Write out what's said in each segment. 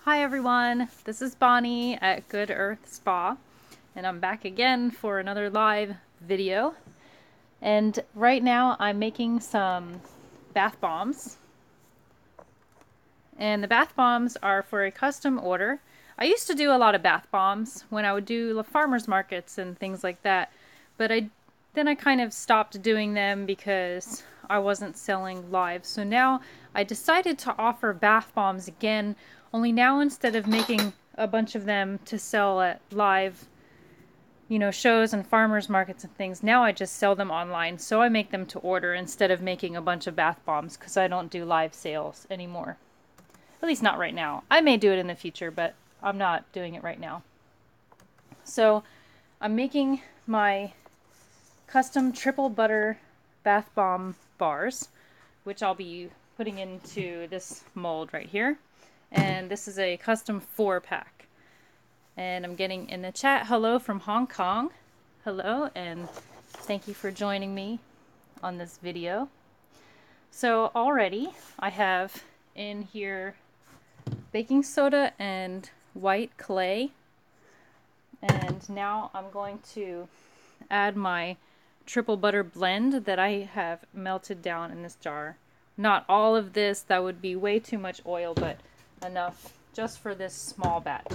Hi everyone, this is Bonnie at Good Earth Spa, and I'm back again for another live video. And right now I'm making some bath bombs. And the bath bombs are for a custom order. I used to do a lot of bath bombs when I would do farmers markets and things like that, but then I kind of stopped doing them because I wasn't selling live. So now I decided to offer bath bombs again, only now instead of making a bunch of them to sell at live, shows and farmers markets and things, now I just sell them online. So I make them to order instead of making a bunch of bath bombs because I don't do live sales anymore. At least not right now. I may do it in the future, but I'm not doing it right now. So I'm making my custom triple butter bath bomb bars, which I'll be putting into this mold right here. And this is a custom 4-pack. And I'm getting in the chat, hello from Hong Kong. Hello, and thank you for joining me on this video. So already I have in here baking soda and white clay. And now I'm going to add my triple butter blend that I have melted down in this jar. Not all of this, that would be way too much oil, but enough just for this small batch.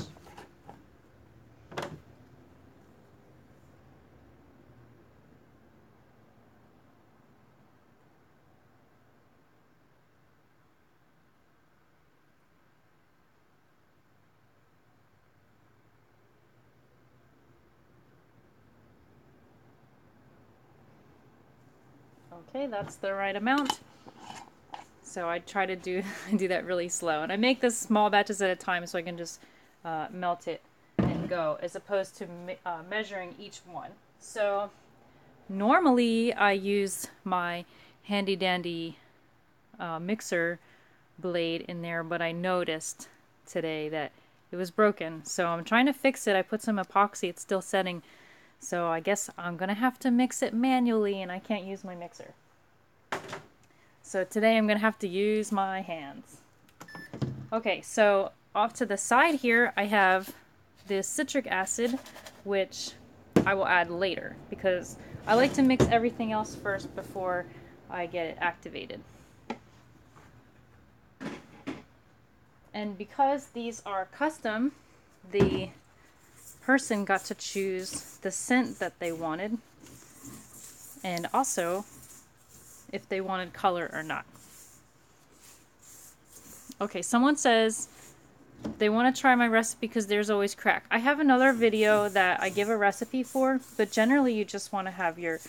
Okay, that's the right amount. So I try to do that really slow. And I make this small batches at a time so I can just melt it and go, as opposed to measuring each one. So normally I use my handy dandy mixer blade in there, but I noticed today that it was broken. So I'm trying to fix it. I put some epoxy, it's still setting. So I guess I'm gonna have to mix it manually, and I can't use my mixer. So today I'm gonna have to use my hands. Okay, so off to the side here I have this citric acid, which I will add later because I like to mix everything else first before I get it activated. And because these are custom, the person got to choose the scent that they wanted, and also if they wanted color or not. Okay, someone says they want to try my recipe because there's always crack. I have another video that I give a recipe for, but generally you just want to have your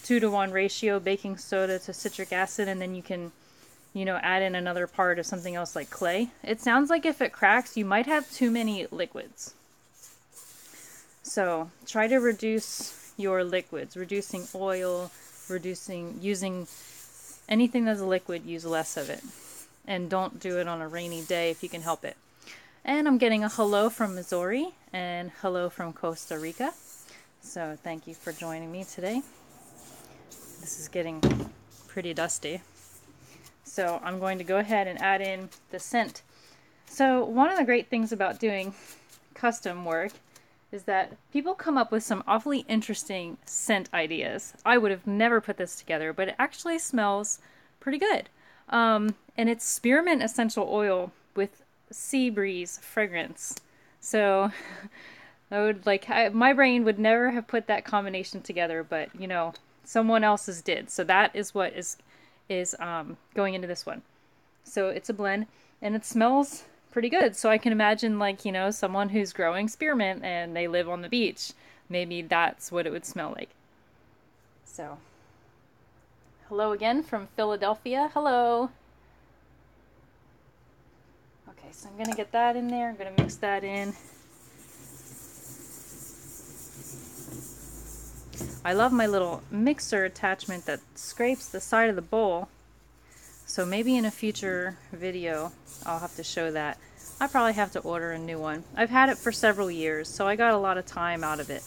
2-to-1 ratio baking soda to citric acid, and then you can, add in another part of something else like clay. It sounds like if it cracks, you might have too many liquids. So try to reduce your liquids, reducing oil, using anything that's a liquid, use less of it. And don't do it on a rainy day if you can help it. And I'm getting a hello from Missouri and hello from Costa Rica. So thank you for joining me today. This is getting pretty dusty. So I'm going to go ahead and add in the scent. So one of the great things about doing custom work is that people come up with some awfully interesting scent ideas. I would have never put this together, but it actually smells pretty good. And it's spearmint essential oil with sea breeze fragrance. So I would my brain would never have put that combination together, but someone else's did. So that is what is going into this one. So it's a blend and it smells pretty good. So I can imagine someone who's growing spearmint and they live on the beach. Maybe that's what it would smell like. So hello again from Philadelphia. Hello. Okay, so I'm going to get that in there. I'm going to mix that in. I love my little mixer attachment that scrapes the side of the bowl. So maybe in a future video I'll have to show that. I probably have to order a new one. I've had it for several years, so I got a lot of time out of it.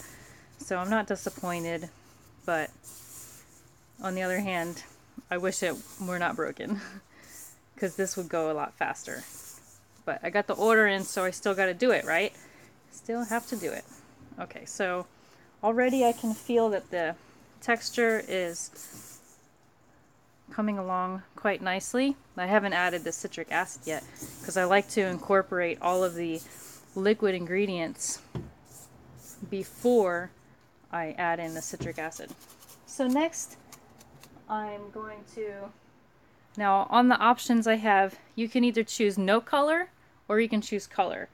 So I'm not disappointed, but on the other hand, I wish it were not broken because this would go a lot faster. But I got the order in, so I still got to do it, right? Still have to do it. Okay, so already I can feel that the texture is coming along quite nicely. I haven't added the citric acid yet because I like to incorporate all of the liquid ingredients before I add in the citric acid. So next I'm going to, now on the options I have, you can either choose no color or you can choose color.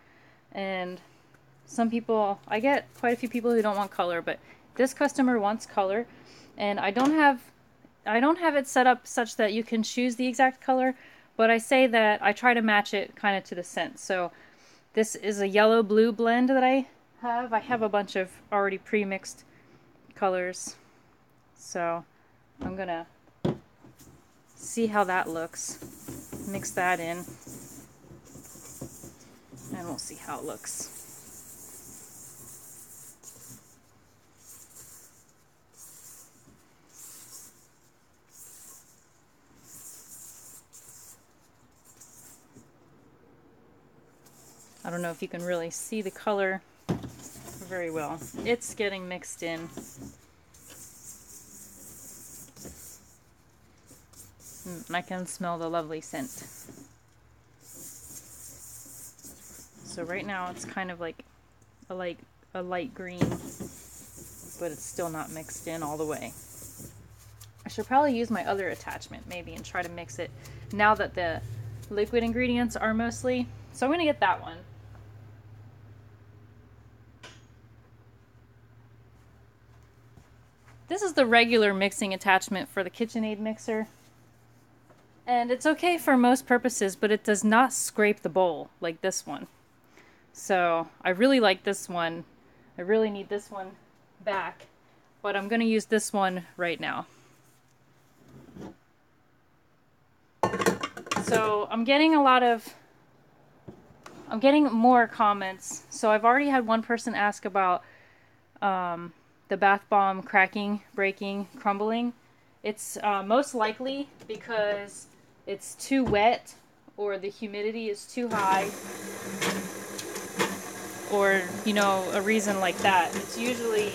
And some people, I get quite a few people who don't want color, but this customer wants color, and I don't have it set up such that you can choose the exact color, but I say that I try to match it kind of to the scent. So this is a yellow-blue blend that I have. I have a bunch of already pre-mixed colors, so I'm gonna see how that looks. Mix that in, and we'll see how it looks. I don't know if you can really see the color very well. It's getting mixed in. And I can smell the lovely scent. So right now it's kind of like a light green, but it's still not mixed in all the way. I should probably use my other attachment maybe and try to mix it now that the liquid ingredients are mostly. So I'm going to get that one. This is the regular mixing attachment for the KitchenAid mixer. And it's okay for most purposes, but it does not scrape the bowl like this one. So I really like this one. I really need this one back, but I'm going to use this one right now. So I'm getting more comments. So I've already had one person ask about the bath bomb cracking, breaking, crumbling. It's most likely because it's too wet or the humidity is too high, or, you know, a reason like that. It's usually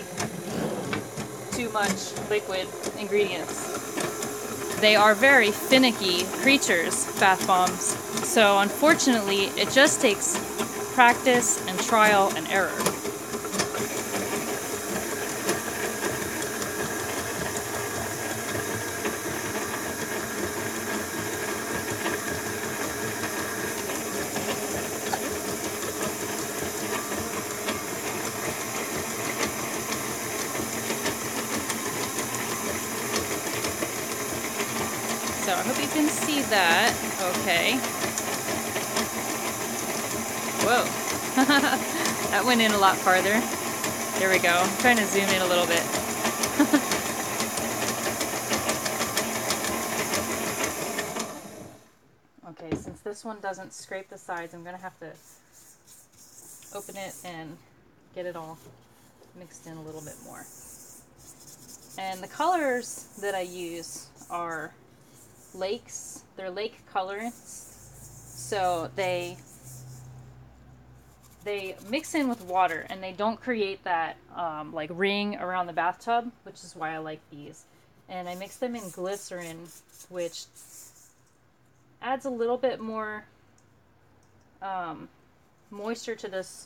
too much liquid ingredients. They are very finicky creatures, bath bombs. So unfortunately, it just takes practice and trial and error. So I hope you can see that. Okay. Whoa. That went in a lot farther. There we go. I'm trying to zoom in a little bit. Okay, since this one doesn't scrape the sides, I'm going to have to open it and get it all mixed in a little bit more. And the colors that I use are lakes. They're lake colorants. So they mix in with water and they don't create that like ring around the bathtub, which is why I like these. And I mix them in glycerin, which adds a little bit more moisture to this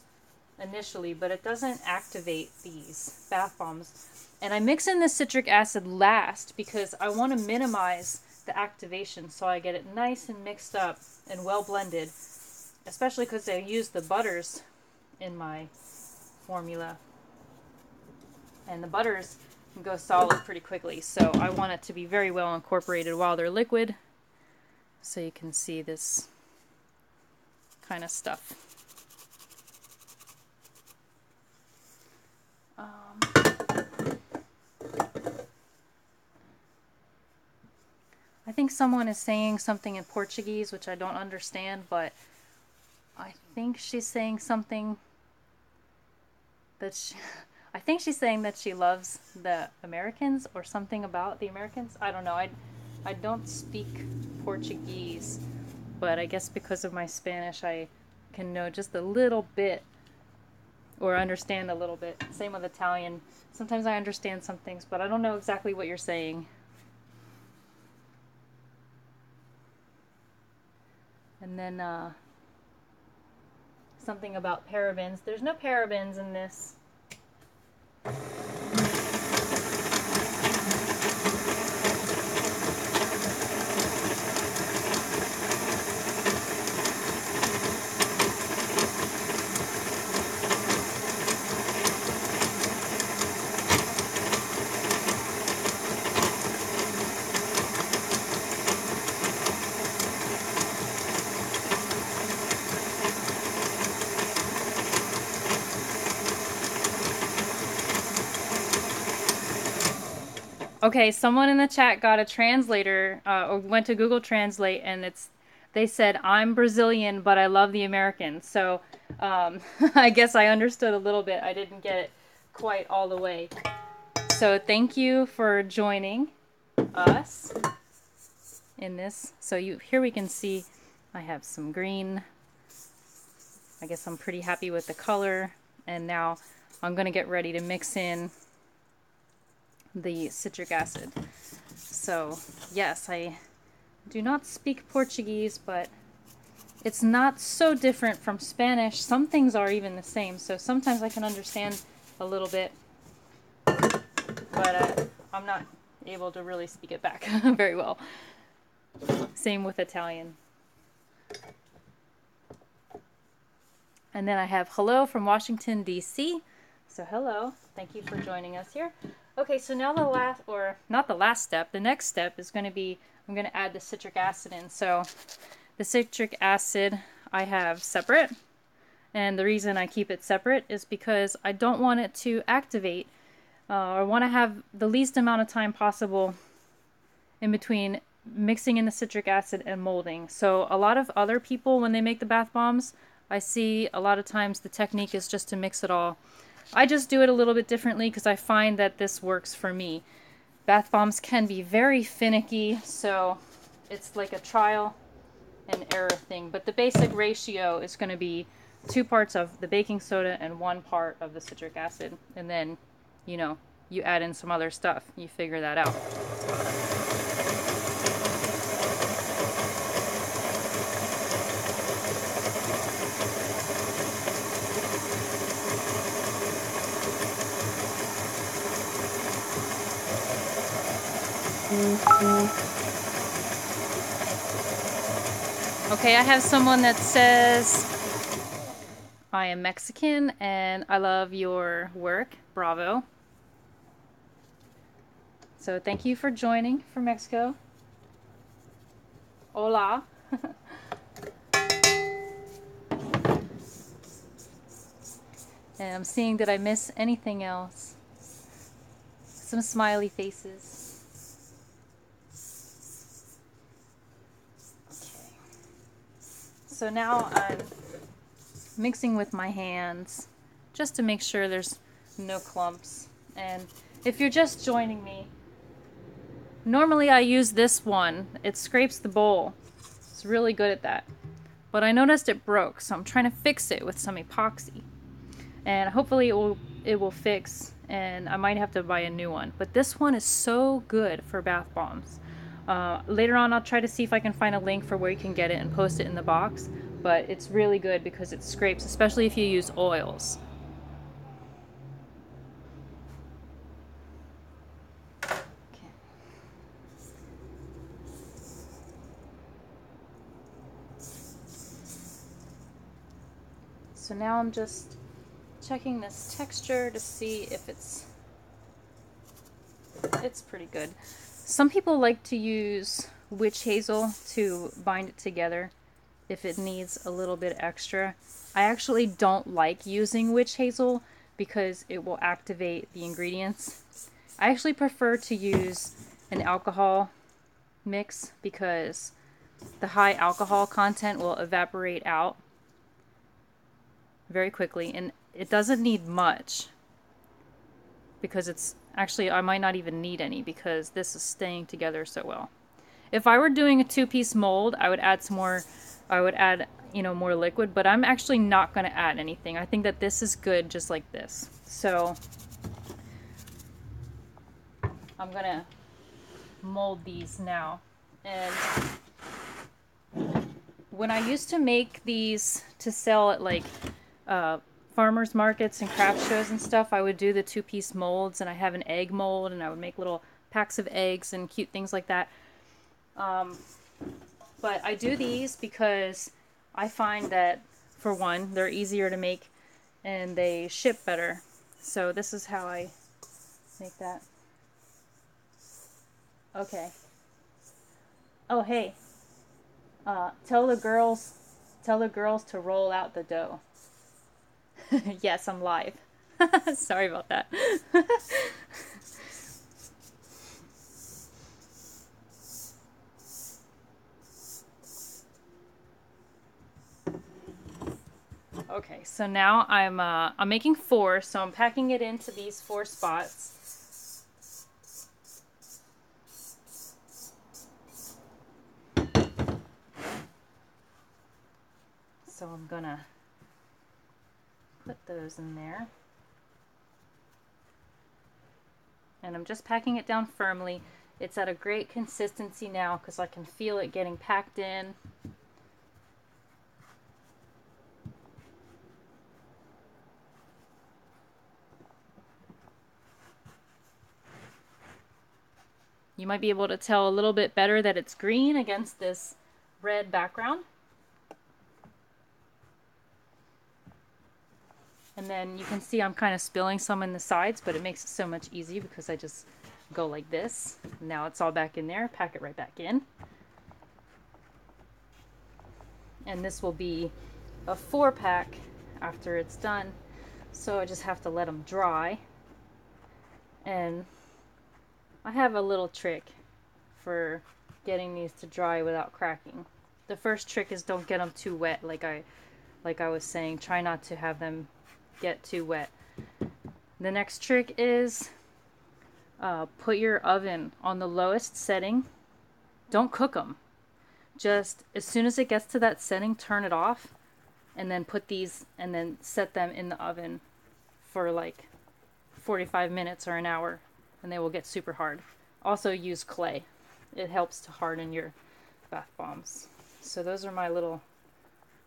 initially, but it doesn't activate these bath bombs. And I mix in the citric acid last because I want to minimize the activation so I get it nice and mixed up and well blended, especially because I use the butters in my formula, and the butters can go solid pretty quickly, so I want it to be very well incorporated while they're liquid, so you can see this kind of stuff. I think someone is saying something in Portuguese, which I don't understand, but I think she's saying something that I think she's saying that she loves the Americans or something about the Americans. I don't know. I don't speak Portuguese, but I guess because of my Spanish, I can know just a little bit or understand a little bit. Same with Italian. Sometimes I understand some things, but I don't know exactly what you're saying. And then something about parabens. There's no parabens in this. Okay, someone in the chat got a translator or went to Google Translate, and they said, I'm Brazilian, but I love the Americans. So I guess I understood a little bit. I didn't get it quite all the way. So thank you for joining us in this. So here we can see I have some green. I guess I'm pretty happy with the color. And now I'm going to get ready to mix in the citric acid. So yes, I do not speak Portuguese, but it's not so different from Spanish. Some things are even the same, so sometimes I can understand a little bit, but I'm not able to really speak it back very well. Same with Italian. And then I have hello from Washington, D.C. So hello, thank you for joining us here. Okay, so now the last, or not the last step, the next step is going to be, I'm going to add the citric acid in. So the citric acid I have separate, and the reason I keep it separate is because I don't want it to activate. I want to have the least amount of time possible in between mixing in the citric acid and molding. So a lot of other people, when they make the bath bombs, I see a lot of times the technique is just to mix it all. I just do it a little bit differently because I find that this works for me. Bath bombs can be very finicky, so it's like a trial and error thing. But the basic ratio is going to be 2 parts of the baking soda and 1 part of the citric acid. And then, you know, you add in some other stuff. You figure that out. Okay, I have someone that says, I am Mexican and I love your work. Bravo. So thank you for joining from Mexico. Hola. And I'm seeing, did I miss anything else? Some smiley faces. Okay. So now I'm mixing with my hands just to make sure there's no clumps. And if you're just joining me, normally I use this one. It scrapes the bowl. It's really good at that. But I noticed it broke, so I'm trying to fix it with some epoxy. And hopefully it will fix, and I might have to buy a new one. But this one is so good for bath bombs. Later on I'll try to see if I can find a link for where you can get it and post it in the box. But it's really good because it scrapes, especially if you use oils. Okay. So now I'm just checking this texture to see if it's pretty good. Some people like to use witch hazel to bind it together if it needs a little bit extra. I actually don't like using witch hazel because it will activate the ingredients. I actually prefer to use an alcohol mix because the high alcohol content will evaporate out very quickly, and it doesn't need much because it's actually, I might not even need any because this is staying together so well. If I were doing a 2-piece mold, I would add some more I would add, you know, more liquid, but I'm actually not going to add anything. I think that this is good just like this. So I'm going to mold these now. And when I used to make these to sell at like farmers markets and craft shows and stuff, I would do the 2-piece molds, and I have an egg mold, and I would make little packs of eggs and cute things like that. But I do these because I find that, for one, they're easier to make and they ship better. So this is how I make that. Okay. Oh, hey. Tell the girls to roll out the dough. Yes, I'm live. Sorry about that. Okay, so now I'm making 4, so I'm packing it into these 4 spots. So I'm gonna put those in there. And I'm just packing it down firmly. It's at a great consistency now because I can feel it getting packed in. You might be able to tell a little bit better that it's green against this red background. And then you can see I'm kind of spilling some in the sides, but it makes it so much easier because I just go like this. Now it's all back in there, pack it right back in. And this will be a 4-pack after it's done. So I just have to let them dry. And I have a little trick for getting these to dry without cracking. The first trick is don't get them too wet, like I was saying. Try not to have them get too wet. The next trick is put your oven on the lowest setting. Don't cook them. Just as soon as it gets to that setting, turn it off, and then put these, and then set them in the oven for like 45 minutes or an hour, and they will get super hard. Also use clay. It helps to harden your bath bombs. So those are my little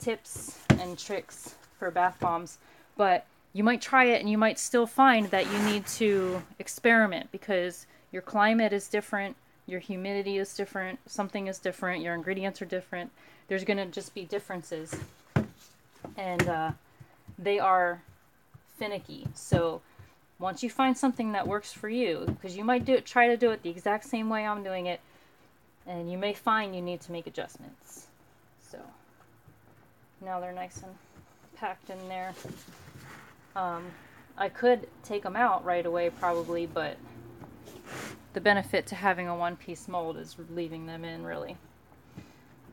tips and tricks for bath bombs. But you might try it and you might still find that you need to experiment because your climate is different, your humidity is different, something is different, your ingredients are different. There's going to just be differences. And they are finicky. So once you find something that works for you, because you might try to do it the exact same way I'm doing it, and you may find you need to make adjustments. So now they're nice and packed in there. I could take them out right away probably, but the benefit to having a 1-piece mold is leaving them in, really.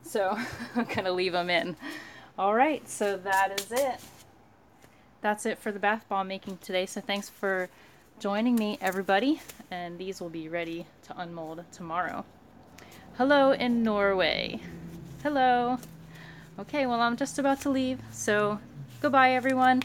So I'm gonna leave them in. All right, so that is it. That's it for the bath bomb making today. So thanks for joining me, everybody, and these will be ready to unmold tomorrow. Hello in Norway. Hello. Okay, well, I'm just about to leave, so goodbye, everyone.